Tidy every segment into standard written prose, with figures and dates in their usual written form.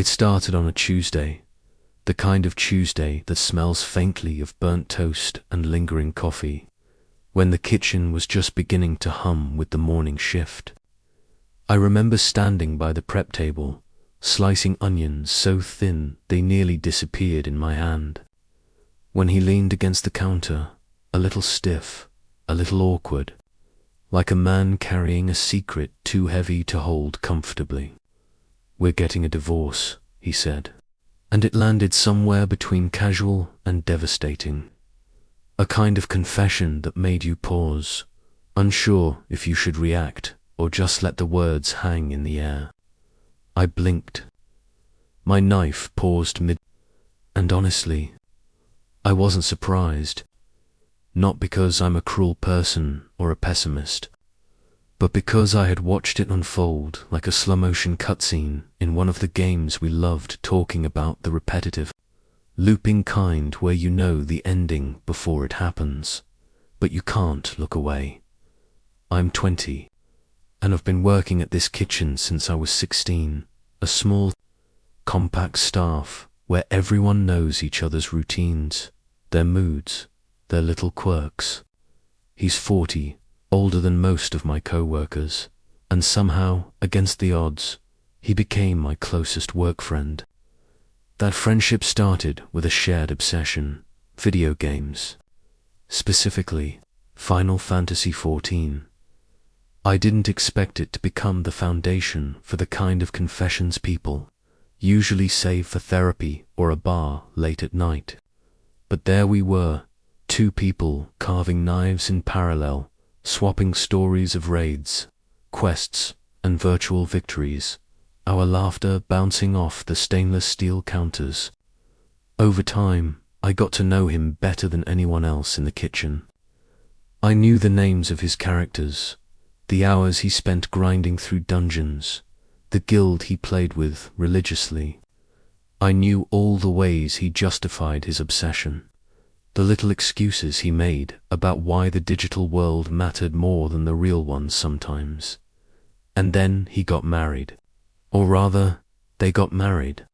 It started on a Tuesday, the kind of Tuesday that smells faintly of burnt toast and lingering coffee, when the kitchen was just beginning to hum with the morning shift. I remember standing by the prep table, slicing onions so thin they nearly disappeared in my hand, when he leaned against the counter, a little stiff, a little awkward, like a man carrying a secret too heavy to hold comfortably. "We're getting a divorce," he said, and it landed somewhere between casual and devastating. A kind of confession that made you pause, unsure if you should react or just let the words hang in the air. I blinked. My knife paused mid, and honestly, I wasn't surprised. Not because I'm a cruel person or a pessimist, but because I had watched it unfold like a slow-motion cutscene in one of the games we loved, talking about the repetitive, looping kind where you know the ending before it happens, but you can't look away. I'm 20, and I've been working at this kitchen since I was 16, a small, compact staff where everyone knows each other's routines, their moods, their little quirks. He's 40, older than most of my co-workers, and somehow, against the odds, he became my closest work friend. That friendship started with a shared obsession, video games. Specifically, Final Fantasy XIV. I didn't expect it to become the foundation for the kind of confessions people usually save for therapy or a bar late at night. But there we were, two people carving knives in parallel, swapping stories of raids, quests, and virtual victories, our laughter bouncing off the stainless steel counters. Over time, I got to know him better than anyone else in the kitchen. I knew the names of his characters, the hours he spent grinding through dungeons, the guild he played with religiously. I knew all the ways he justified his obsession, the little excuses he made about why the digital world mattered more than the real one sometimes. And then he got married. Or rather, they got married.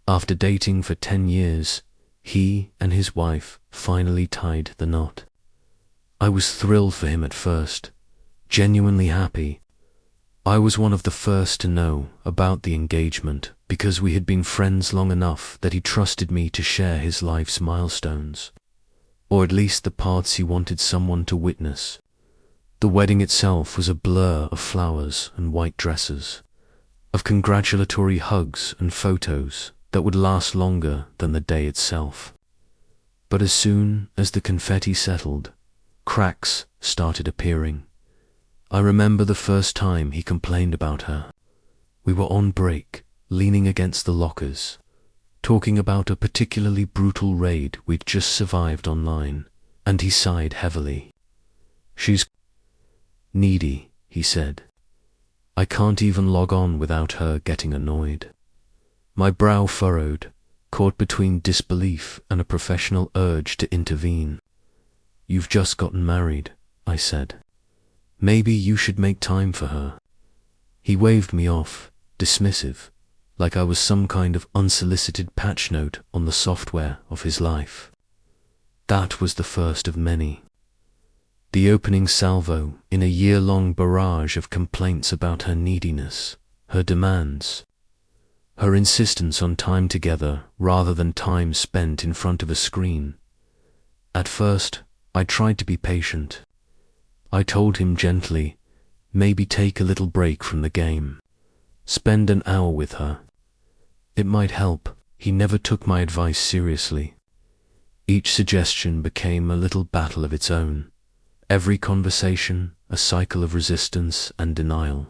After dating for 10 years, he and his wife finally tied the knot. I was thrilled for him at first, genuinely happy. I was one of the first to know about the engagement because we had been friends long enough that he trusted me to share his life's milestones, or at least the parts he wanted someone to witness. The wedding itself was a blur of flowers and white dresses, of congratulatory hugs and photos that would last longer than the day itself. But as soon as the confetti settled, cracks started appearing. I remember the first time he complained about her. We were on break, leaning against the lockers, talking about a particularly brutal raid we'd just survived online, and he sighed heavily. "She's needy," he said. "I can't even log on without her getting annoyed." My brow furrowed, caught between disbelief and a professional urge to intervene. "You've just gotten married," I said. "Maybe you should make time for her." He waved me off, dismissive, like I was some kind of unsolicited patch note on the software of his life. That was the first of many. The opening salvo in a year-long barrage of complaints about her neediness, her demands, her insistence on time together rather than time spent in front of a screen. At first, I tried to be patient. I told him gently, maybe take a little break from the game. Spend an hour with her. It might help. He never took my advice seriously. Each suggestion became a little battle of its own. Every conversation, a cycle of resistance and denial.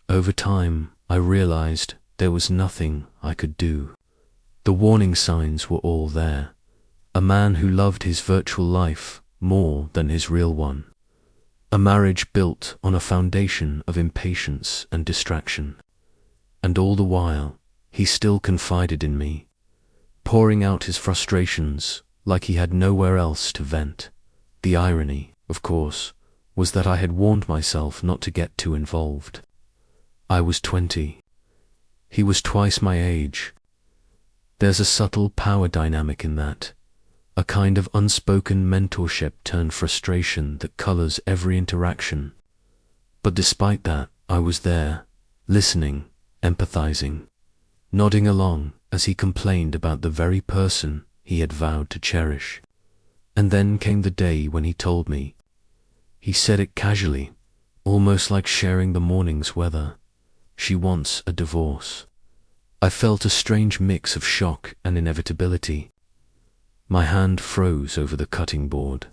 Over time, I realized there was nothing I could do. The warning signs were all there. A man who loved his virtual life more than his real one. A marriage built on a foundation of impatience and distraction. And all the while, he still confided in me, pouring out his frustrations like he had nowhere else to vent. The irony, of course, was that I had warned myself not to get too involved. I was 20. He was twice my age. There's a subtle power dynamic in that, a kind of unspoken mentorship turned frustration that colors every interaction. But despite that, I was there, listening, empathizing, nodding along as he complained about the very person he had vowed to cherish. And then came the day when he told me. He said it casually, almost like sharing the morning's weather. She wants a divorce. I felt a strange mix of shock and inevitability. My hand froze over the cutting board.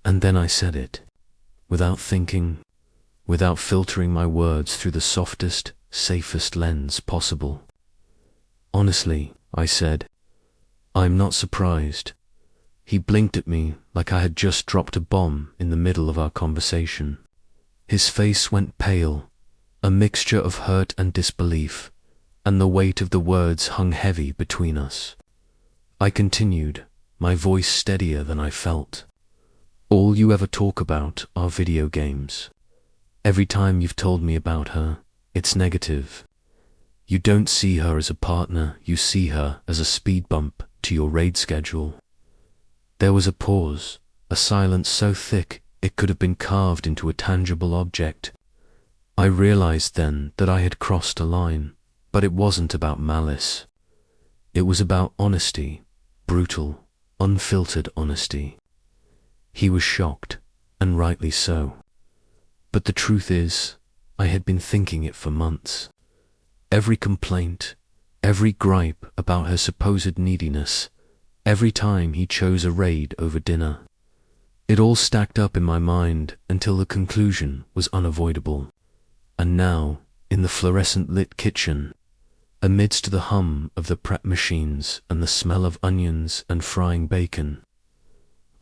And then I said it, without thinking, without filtering my words through the softest, safest lens possible. Honestly, I said, I'm not surprised. He blinked at me like I had just dropped a bomb in the middle of our conversation. His face went pale, a mixture of hurt and disbelief, and the weight of the words hung heavy between us. I continued, my voice steadier than I felt. All you ever talk about are video games. Every time you've told me about her, it's negative. You don't see her as a partner, you see her as a speed bump to your raid schedule. There was a pause, a silence so thick it could have been carved into a tangible object. I realized then that I had crossed a line, but it wasn't about malice. It was about honesty, brutal, unfiltered honesty. He was shocked, and rightly so. But the truth is, I had been thinking it for months. Every complaint, every gripe about her supposed neediness, every time he chose a raid over dinner. It all stacked up in my mind until the conclusion was unavoidable. And now, in the fluorescent-lit kitchen, amidst the hum of the prep machines and the smell of onions and frying bacon,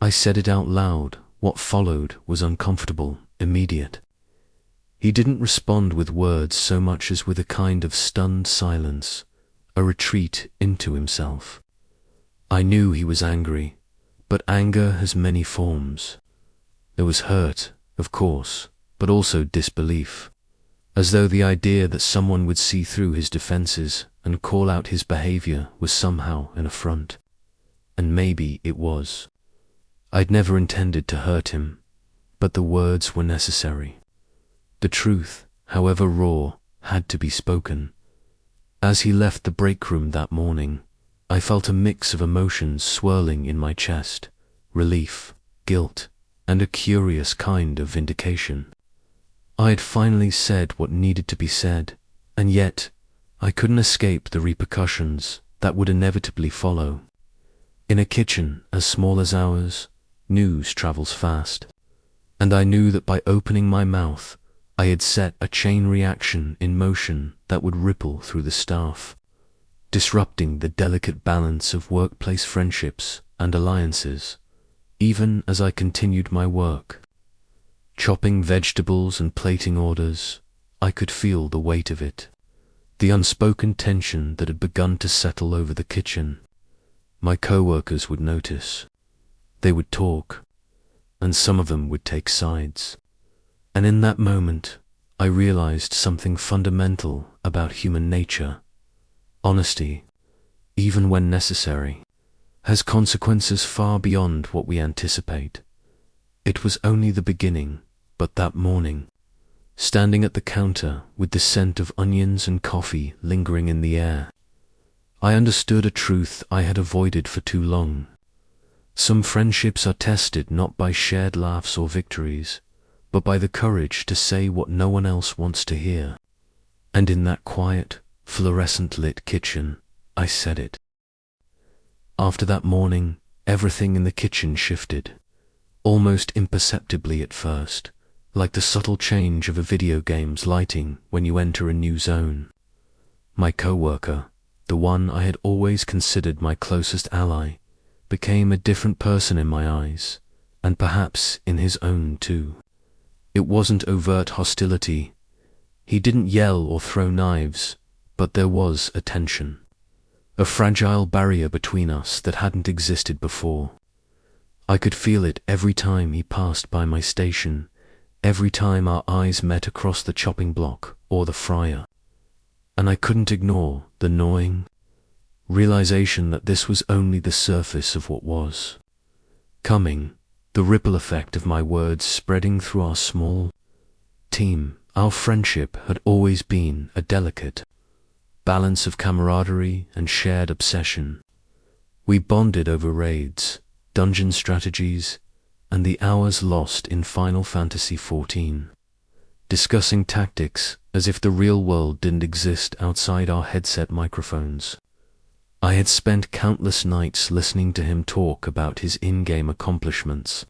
I said it out loud. What followed was uncomfortable, immediate. He didn't respond with words so much as with a kind of stunned silence, a retreat into himself. I knew he was angry, but anger has many forms. There was hurt, of course, but also disbelief, as though the idea that someone would see through his defenses and call out his behavior was somehow an affront. And maybe it was. I'd never intended to hurt him, but the words were necessary. The truth, however raw, had to be spoken. As he left the break room that morning, I felt a mix of emotions swirling in my chest, relief, guilt, and a curious kind of vindication. I had finally said what needed to be said, and yet I couldn't escape the repercussions that would inevitably follow. In a kitchen as small as ours, news travels fast, and I knew that by opening my mouth, I had set a chain reaction in motion that would ripple through the staff, disrupting the delicate balance of workplace friendships and alliances, even as I continued my work. Chopping vegetables and plating orders, I could feel the weight of it, the unspoken tension that had begun to settle over the kitchen. My coworkers would notice. They would talk, and some of them would take sides. And in that moment, I realized something fundamental about human nature. Honesty, even when necessary, has consequences far beyond what we anticipate. It was only the beginning, but that morning, standing at the counter with the scent of onions and coffee lingering in the air, I understood a truth I had avoided for too long. Some friendships are tested not by shared laughs or victories, but by the courage to say what no one else wants to hear. And in that quiet, fluorescent-lit kitchen, I said it. After that morning, everything in the kitchen shifted, almost imperceptibly at first, like the subtle change of a video game's lighting when you enter a new zone. My coworker, the one I had always considered my closest ally, became a different person in my eyes, and perhaps in his own too. It wasn't overt hostility. He didn't yell or throw knives, but there was a tension, a fragile barrier between us that hadn't existed before. I could feel it every time he passed by my station, every time our eyes met across the chopping block or the fryer. and I couldn't ignore the gnawing realization that this was only the surface of what was coming, the ripple effect of my words spreading through our small team. Our friendship had always been a delicate balance of camaraderie and shared obsession. We bonded over raids, dungeon strategies, and the hours lost in Final Fantasy XIV, discussing tactics as if the real world didn't exist outside our headset microphones. I had spent countless nights listening to him talk about his in-game accomplishments,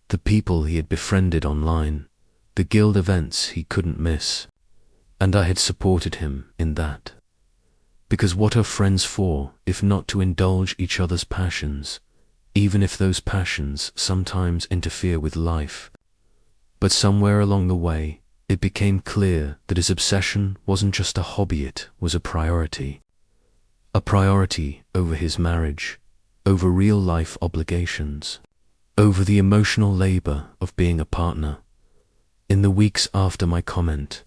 the people he had befriended online, the guild events he couldn't miss, and I had supported him in that. Because what are friends for if not to indulge each other's passions, even if those passions sometimes interfere with life? But somewhere along the way, it became clear that his obsession wasn't just a hobby, it was a priority. A priority over his marriage, over real-life obligations, over the emotional labor of being a partner. In the weeks after my comment,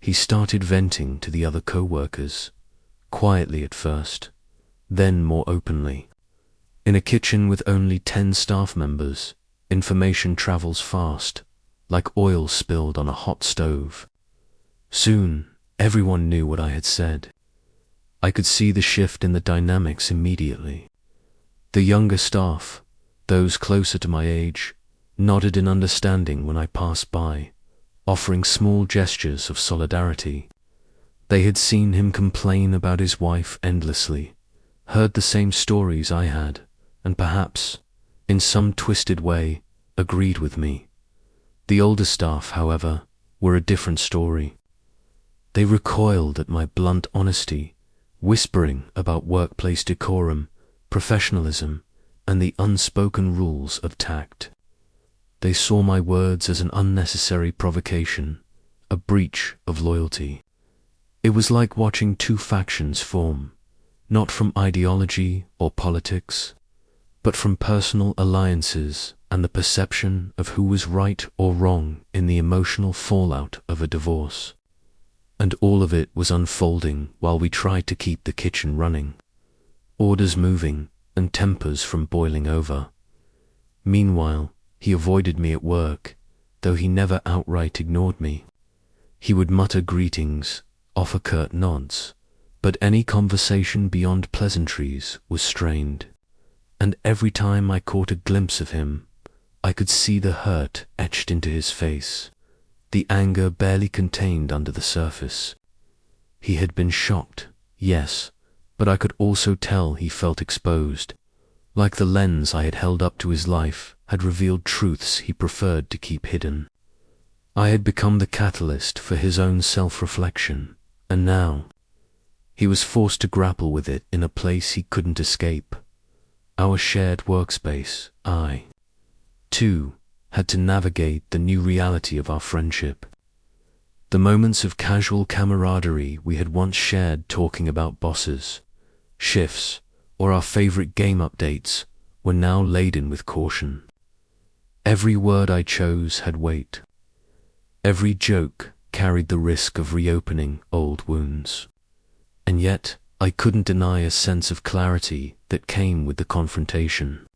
he started venting to the other co-workers, quietly at first, then more openly. In a kitchen with only 10 staff members, information travels fast, like oil spilled on a hot stove. Soon, everyone knew what I had said. I could see the shift in the dynamics immediately. The younger staff, those closer to my age, nodded in understanding when I passed by, offering small gestures of solidarity. They had seen him complain about his wife endlessly, heard the same stories I had, and perhaps, in some twisted way, agreed with me. The older staff, however, were a different story. They recoiled at my blunt honesty, whispering about workplace decorum, professionalism, and the unspoken rules of tact. They saw my words as an unnecessary provocation, a breach of loyalty. It was like watching two factions form, not from ideology or politics, but from personal alliances and the perception of who was right or wrong in the emotional fallout of a divorce. And all of it was unfolding while we tried to keep the kitchen running, orders moving and tempers from boiling over. Meanwhile, he avoided me at work, though he never outright ignored me. He would mutter greetings, offer curt nods, but any conversation beyond pleasantries was strained. And every time I caught a glimpse of him, I could see the hurt etched into his face, the anger barely contained under the surface. He had been shocked, yes, but I could also tell he felt exposed, like the lens I had held up to his life had revealed truths he preferred to keep hidden. I had become the catalyst for his own self-reflection, and now he was forced to grapple with it in a place he couldn't escape. Our shared workspace. I, too, had to navigate the new reality of our friendship. The moments of casual camaraderie we had once shared talking about bosses, shifts, or our favorite game updates were now laden with caution. Every word I chose had weight. Every joke carried the risk of reopening old wounds. And yet, I couldn't deny a sense of clarity that came with the confrontation.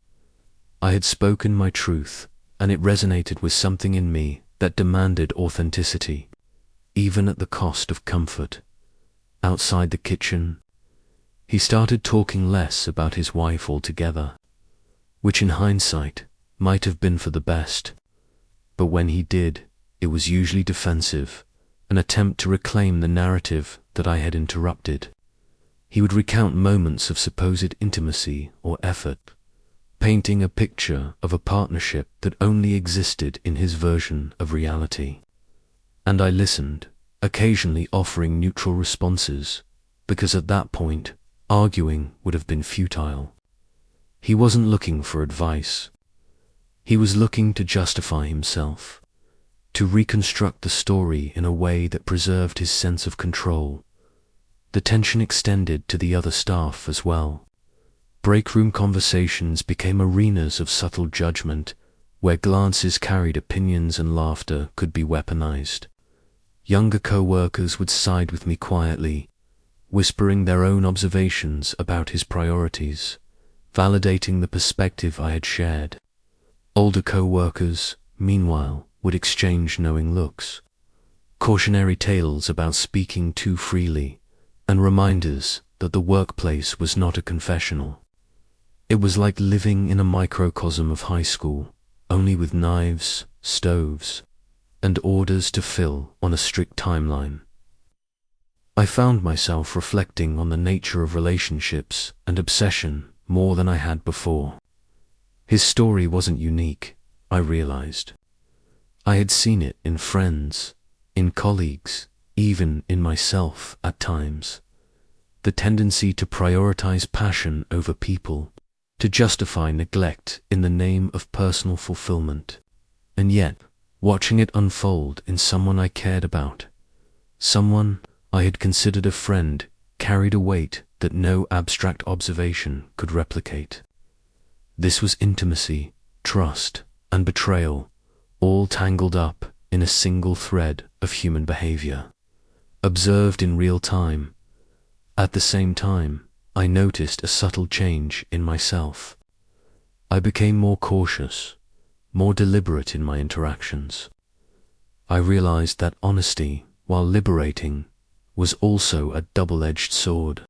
I had spoken my truth, and it resonated with something in me that demanded authenticity, even at the cost of comfort. Outside the kitchen, he started talking less about his wife altogether, which in hindsight might have been for the best. But when he did, it was usually defensive, an attempt to reclaim the narrative that I had interrupted. He would recount moments of supposed intimacy or effort, painting a picture of a partnership that only existed in his version of reality. And I listened, occasionally offering neutral responses, because at that point, arguing would have been futile. He wasn't looking for advice. He was looking to justify himself, to reconstruct the story in a way that preserved his sense of control. The tension extended to the other staff as well. Break-room conversations became arenas of subtle judgment, where glances carried opinions and laughter could be weaponized. Younger co-workers would side with me quietly, whispering their own observations about his priorities, validating the perspective I had shared. Older co-workers, meanwhile, would exchange knowing looks, cautionary tales about speaking too freely, and reminders that the workplace was not a confessional. It was like living in a microcosm of high school, only with knives, stoves, and orders to fill on a strict timeline. I found myself reflecting on the nature of relationships and obsession more than I had before. His story wasn't unique, I realized. I had seen it in friends, in colleagues, even in myself at times. The tendency to prioritize passion over people, to justify neglect in the name of personal fulfillment. And yet, watching it unfold in someone I cared about, someone I had considered a friend, carried a weight that no abstract observation could replicate. This was intimacy, trust, and betrayal, all tangled up in a single thread of human behavior, observed in real time. At the same time, I noticed a subtle change in myself. I became more cautious, more deliberate in my interactions. I realized that honesty, while liberating, was also a double-edged sword.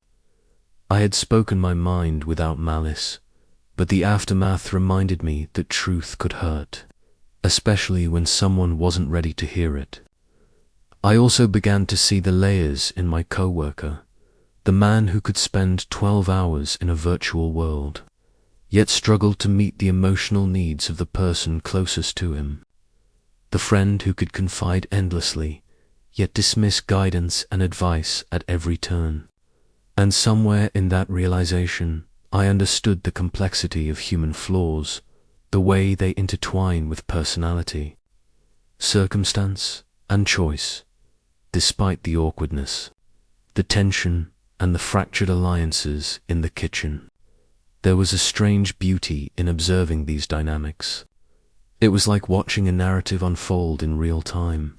I had spoken my mind without malice, but the aftermath reminded me that truth could hurt, especially when someone wasn't ready to hear it. I also began to see the layers in my coworker, the man who could spend 12 hours in a virtual world, yet struggled to meet the emotional needs of the person closest to him. The friend who could confide endlessly, yet dismiss guidance and advice at every turn. And somewhere in that realization, I understood the complexity of human flaws, the way they intertwine with personality, circumstance, and choice. Despite the awkwardness, the tension, and the fractured alliances in the kitchen, there was a strange beauty in observing these dynamics. It was like watching a narrative unfold in real time.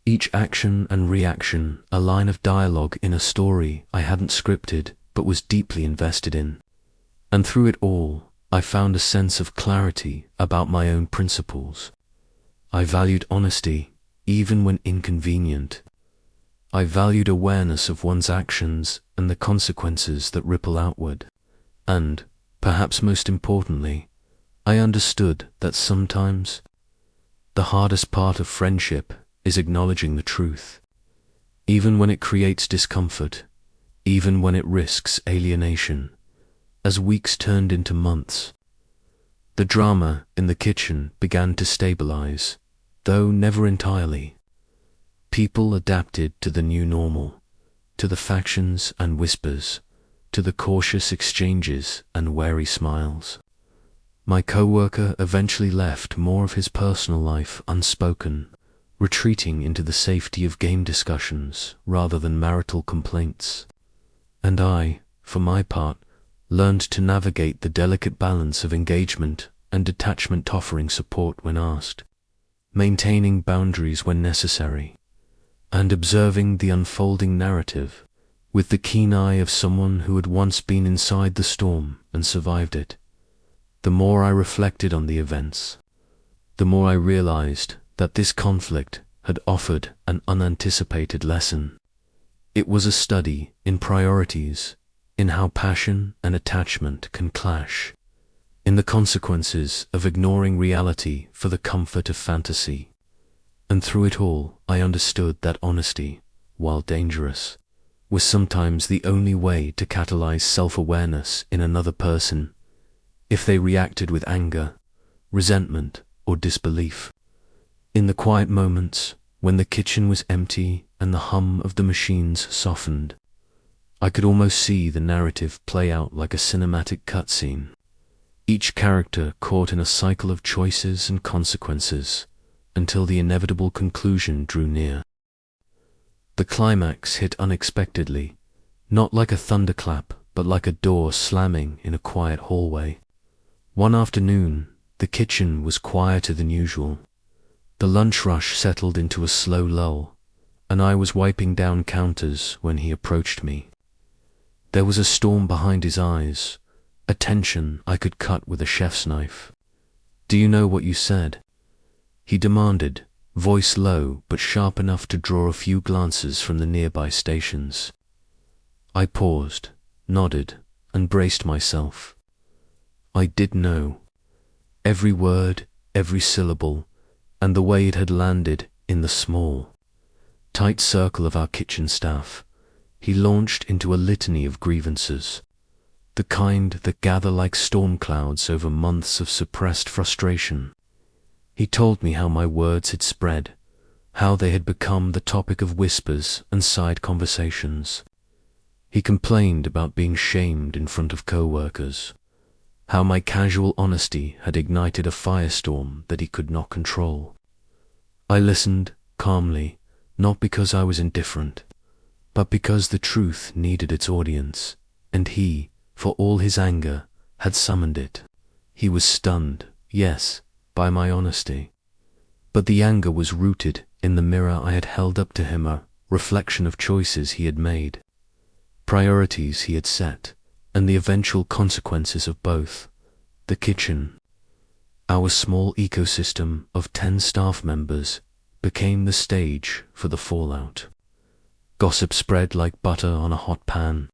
Each action and reaction, a line of dialogue in a story I hadn't scripted but was deeply invested in. And through it all, I found a sense of clarity about my own principles. I valued honesty, even when inconvenient. I valued awareness of one's actions and the consequences that ripple outward. And, perhaps most importantly, I understood that sometimes the hardest part of friendship is acknowledging the truth, even when it creates discomfort, even when it risks alienation. As weeks turned into months, the drama in the kitchen began to stabilize, though never entirely. People adapted to the new normal, to the factions and whispers, to the cautious exchanges and wary smiles. My coworker eventually left more of his personal life unspoken, retreating into the safety of game discussions rather than marital complaints. And I, for my part, learned to navigate the delicate balance of engagement and detachment, offering support when asked, maintaining boundaries when necessary, and observing the unfolding narrative with the keen eye of someone who had once been inside the storm and survived it. The more I reflected on the events, the more I realized that this conflict had offered an unanticipated lesson. It was a study in priorities, in how passion and attachment can clash, in the consequences of ignoring reality for the comfort of fantasy. And through it all, I understood that honesty, while dangerous, was sometimes the only way to catalyze self-awareness in another person, if they reacted with anger, resentment, or disbelief. In the quiet moments, when the kitchen was empty and the hum of the machines softened, I could almost see the narrative play out like a cinematic cutscene, each character caught in a cycle of choices and consequences, until the inevitable conclusion drew near. The climax hit unexpectedly, not like a thunderclap, but like a door slamming in a quiet hallway. One afternoon, the kitchen was quieter than usual. The lunch rush settled into a slow lull, and I was wiping down counters when he approached me. There was a storm behind his eyes, a tension I could cut with a chef's knife. "Do you know what you said?" he demanded, voice low but sharp enough to draw a few glances from the nearby stations. I paused, nodded, and braced myself. I did know. Every word, every syllable, and the way it had landed in the small, tight circle of our kitchen staff, he launched into a litany of grievances, the kind that gather like storm clouds over months of suppressed frustration. He told me how my words had spread, how they had become the topic of whispers and side conversations. He complained about being shamed in front of coworkers, how my casual honesty had ignited a firestorm that he could not control. I listened calmly, not because I was indifferent, but because the truth needed its audience, and he, for all his anger, had summoned it. He was stunned, yes, by my honesty, but the anger was rooted in the mirror I had held up to him, a reflection of choices he had made, priorities he had set, and the eventual consequences of both. The kitchen, our small ecosystem of 10 staff members, became the stage for the fallout. Gossip spread like butter on a hot pan.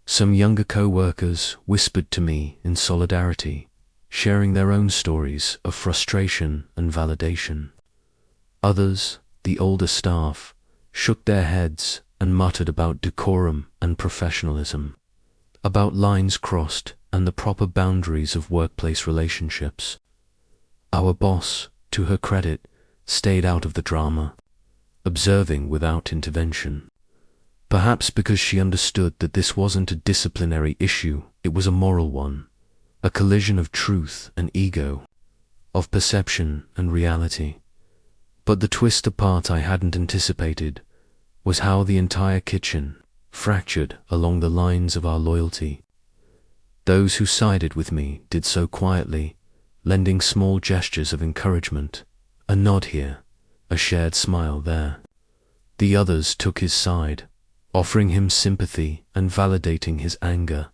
Some younger co-workers whispered to me in solidarity, sharing their own stories of frustration and validation. Others, the older staff, shook their heads and muttered about decorum and professionalism, about lines crossed and the proper boundaries of workplace relationships. Our boss, to her credit, stayed out of the drama, observing without intervention. Perhaps because she understood that this wasn't a disciplinary issue, it was a moral one, a collision of truth and ego, of perception and reality. But the twister part I hadn't anticipated was how the entire kitchen fractured along the lines of our loyalty. Those who sided with me did so quietly, lending small gestures of encouragement, a nod here, a shared smile there. The others took his side, offering him sympathy and validating his anger,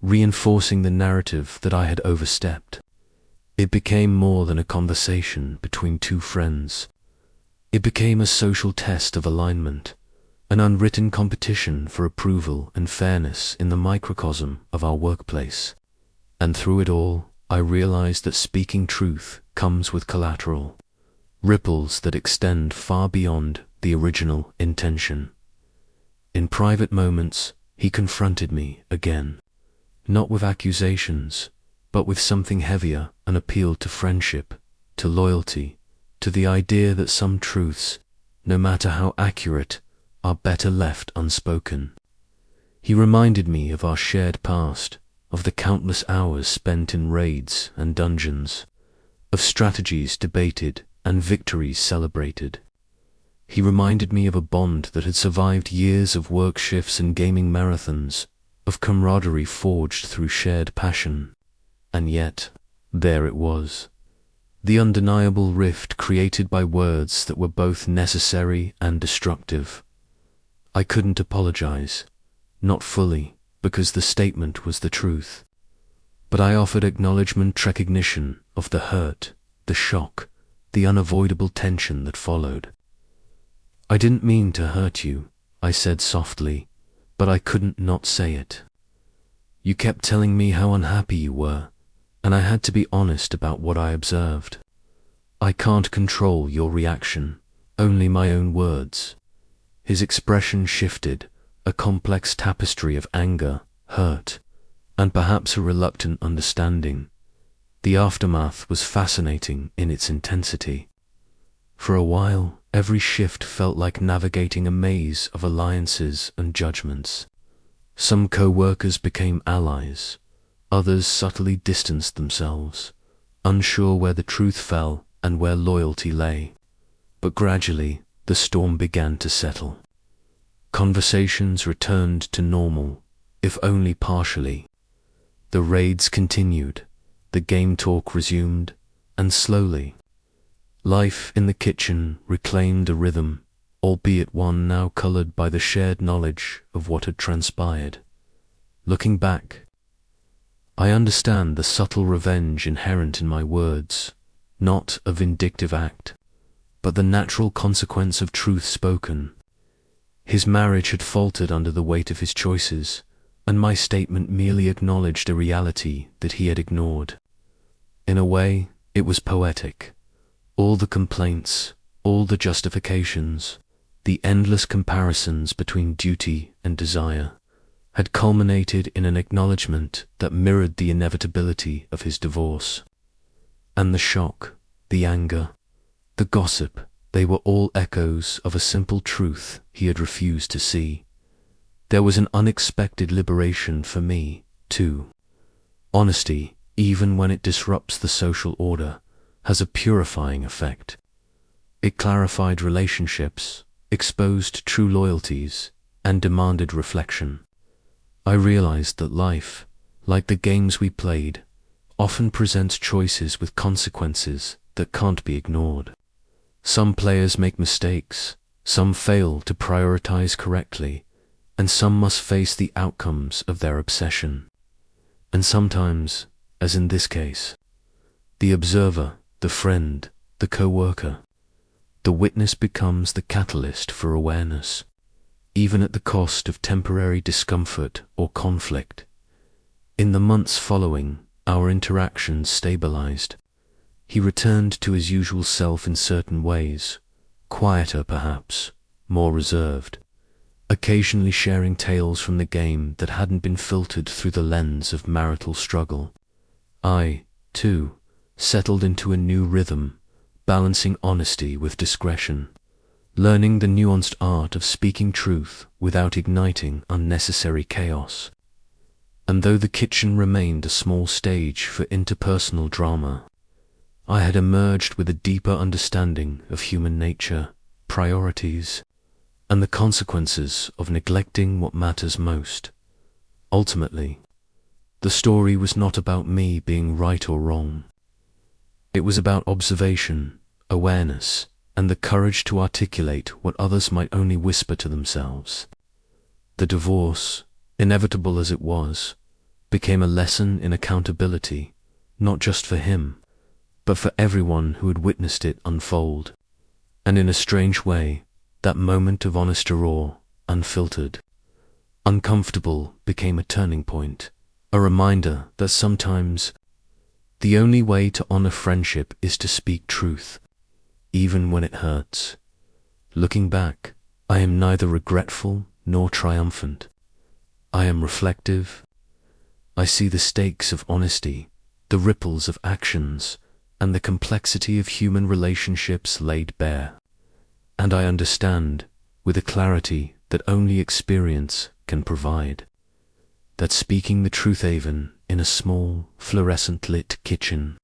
reinforcing the narrative that I had overstepped. It became more than a conversation between two friends. It became a social test of alignment, an unwritten competition for approval and fairness in the microcosm of our workplace. And through it all, I realized that speaking truth comes with collateral, ripples that extend far beyond the original intention. In private moments, he confronted me again, not with accusations, but with something heavier, an appeal to friendship, to loyalty, to the idea that some truths, no matter how accurate, are better left unspoken. He reminded me of our shared past, of the countless hours spent in raids and dungeons, of strategies debated and victories celebrated. He reminded me of a bond that had survived years of work shifts and gaming marathons, of camaraderie forged through shared passion. And yet, there it was, the undeniable rift created by words that were both necessary and destructive. I couldn't apologize, not fully, because the statement was the truth, but I offered acknowledgement, recognition of the hurt, the shock, the unavoidable tension that followed. "I didn't mean to hurt you," I said softly, but I couldn't not say it. "You kept telling me how unhappy you were, and I had to be honest about what I observed. I can't control your reaction, only my own words." His expression shifted, a complex tapestry of anger, hurt, and perhaps a reluctant understanding. The aftermath was fascinating in its intensity. For a while, every shift felt like navigating a maze of alliances and judgments. Some co-workers became allies, others subtly distanced themselves, unsure where the truth fell and where loyalty lay. But gradually, the storm began to settle. Conversations returned to normal, if only partially. The raids continued, the game talk resumed, and slowly, life in the kitchen reclaimed a rhythm, albeit one now colored by the shared knowledge of what had transpired. Looking back, I understand the subtle revenge inherent in my words, not a vindictive act, but the natural consequence of truth spoken. His marriage had faltered under the weight of his choices, and my statement merely acknowledged a reality that he had ignored. In a way, it was poetic. All the complaints, all the justifications, the endless comparisons between duty and desire, had culminated in an acknowledgement that mirrored the inevitability of his divorce. And the shock, the anger, the gossip, they were all echoes of a simple truth he had refused to see. There was an unexpected liberation for me, too. Honesty, even when it disrupts the social order, has a purifying effect. It clarified relationships, exposed true loyalties, and demanded reflection. I realized that life, like the games we played, often presents choices with consequences that can't be ignored. Some players make mistakes, some fail to prioritize correctly, and some must face the outcomes of their obsession. And sometimes, as in this case, the observer, the friend, the coworker, the witness becomes the catalyst for awareness, even at the cost of temporary discomfort or conflict. In the months following, our interactions stabilized. He returned to his usual self in certain ways, quieter perhaps, more reserved, occasionally sharing tales from the game that hadn't been filtered through the lens of marital struggle. I, too, settled into a new rhythm, balancing honesty with discretion, learning the nuanced art of speaking truth without igniting unnecessary chaos. And though the kitchen remained a small stage for interpersonal drama, I had emerged with a deeper understanding of human nature, priorities, and the consequences of neglecting what matters most. Ultimately, the story was not about me being right or wrong. It was about observation, awareness, and the courage to articulate what others might only whisper to themselves. The divorce, inevitable as it was, became a lesson in accountability, not just for him, but for everyone who had witnessed it unfold. And in a strange way, that moment of honest raw, unfiltered, uncomfortable became a turning point, a reminder that sometimes the only way to honor friendship is to speak truth, even when it hurts. Looking back, I am neither regretful nor triumphant. I am reflective. I see the stakes of honesty, the ripples of actions, and the complexity of human relationships laid bare. And I understand, with a clarity that only experience can provide, that speaking the truth even in a small, fluorescent-lit kitchen,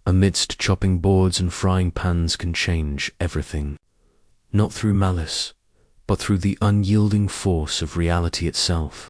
amidst chopping boards and frying pans, can change everything, not through malice, but through the unyielding force of reality itself.